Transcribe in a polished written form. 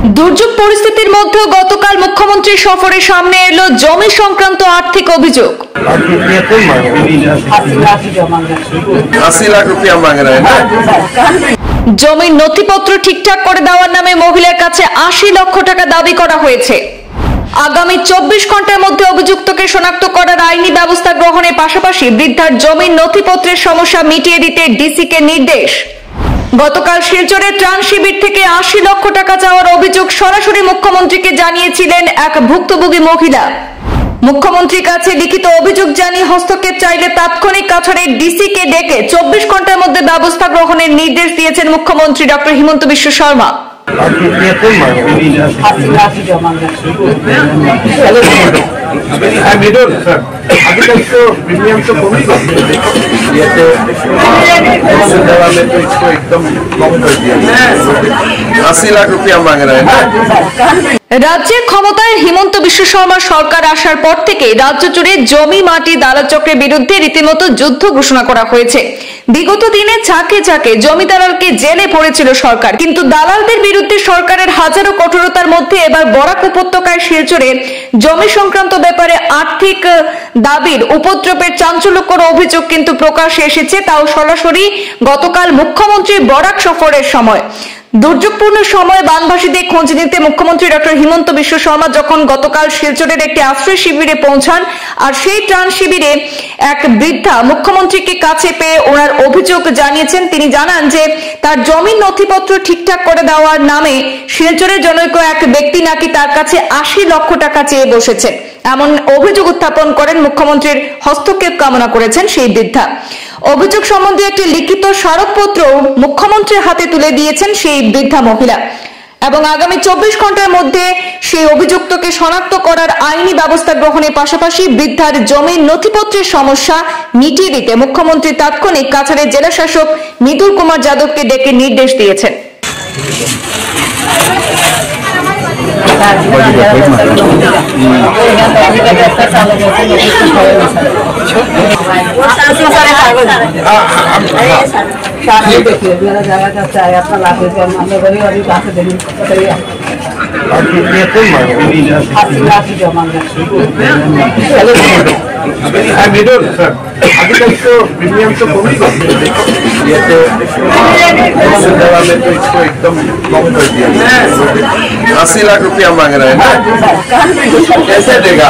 দুর্যোগ পরিস্থিতির মধ্যে গতকাল মুখ্যমন্ত্রী সফরের সামনে এলো জমি সংক্রান্ত আর্থিক অভিযোগ। 80 লাখ रुपया मांग रहे हैं। জমির নথিপত্র ঠিকঠাক করে দেওয়ার নামে মহিলার কাছে 80 লক্ষ টাকা দাবি করা হয়েছে। আগামী 24 ঘন্টার মধ্যে অভিযুক্তকে শনাক্ত করার আইনি ব্যবস্থা গ্রহণের পাশাপাশি বৃদ্ধার জমির নথিপত্রের সমস্যা মিটিয়ে দিতে ডিসিকে নির্দেশ। গতকাল শিলচরের ত্রাণ শিবির থেকে 80 লক্ষ টাকা চাওয়ার অভিযোগ সরাসরি মুখ্যমন্ত্রীকে জানিয়েছিলেন এক ভুক্তভোগী মহিলা। মুখ্যমন্ত্রীর কাছে লিখিত অভিযোগ জানিয়ে হস্তক্ষেপ চাইলে তাৎক্ষণিক কাছাড়ের ডিসিকে ডেকে 24 ঘন্টার মধ্যে ব্যবস্থা গ্রহণের নির্দেশ দিয়েছেন মুখ্যমন্ত্রী ডক্টর হিমন্ত বিশ্ব শর্মা। রাজ্যের ক্ষমতায় হিমন্ত বিশ্ব শর্মা সরকার আসার পর থেকে রাজ্য জুড়ে জমি মাটি দালাল চক্রের বিরুদ্ধে রীতিমতো যুদ্ধ ঘোষণা করা হয়েছে। বিগত দিনে ঝাঁকে ঝাঁকে জমি দালালকে জেলে পড়েছিল সরকার, কিন্তু দালালদের বিরুদ্ধে সরকারের হাজারো কঠোরতার মধ্যে এবার বরাক উপত্যকায় শিলচরে জমি সংক্রান্ত ব্যাপারে আর্থিক দাবির উপদ্রবের চাঞ্চল্যকর অভিযোগ কিন্তু প্রকাশ্যে এসেছে, তাও সরাসরি গতকাল মুখ্যমন্ত্রীর বরাক সফরের সময়। দুর্যোগপূর্ণ সময়ে বানভাসীদের খোঁজ নিতে মুখ্যমন্ত্রী ডক্টর হিমন্ত বিশ্ব শর্মা যখন গতকাল শিলচরের একটি আশ্রয় শিবিরে পৌঁছান, আর সেই ত্রাণ শিবিরে এক বৃদ্ধা মুখ্যমন্ত্রীকে কাছে পেয়ে ওনার অভিযোগ জানিয়েছেন। তিনি জানান যে তার জমির নথিপত্র ঠিকঠাক করে দেওয়ার নামে শিলচরের জনৈক এক ব্যক্তি নাকি তার কাছে 80 লক্ষ টাকা চেয়ে বসেছে, এমন অভিযোগ উত্থাপন করেন। মুখ্যমন্ত্রীর হস্তক্ষেপ কামনা করেছেন সেই বৃদ্ধা। অভিযোগ সম্বন্ধে একটি লিখিত স্মারকপত্র মুখ্যমন্ত্রীর হাতে তুলে দিয়েছেন সেই বৃদ্ধা মহিলা এবং আগামী 24 ঘন্টার মধ্যে সেই অভিযুক্তকে শনাক্ত করার আইনি ব্যবস্থা গ্রহণের পাশাপাশি বৃদ্ধার জমির নথিপত্রের সমস্যা মিটিয়ে দিতে মুখ্যমন্ত্রী তাৎক্ষণিক কাছাড়ের জেলা শাসক মৃদুল কুমার যাদবকে ডেকে নির্দেশ দিয়েছেন। $80 लाख रुपया मांग रहे हैं। कैसे देगा?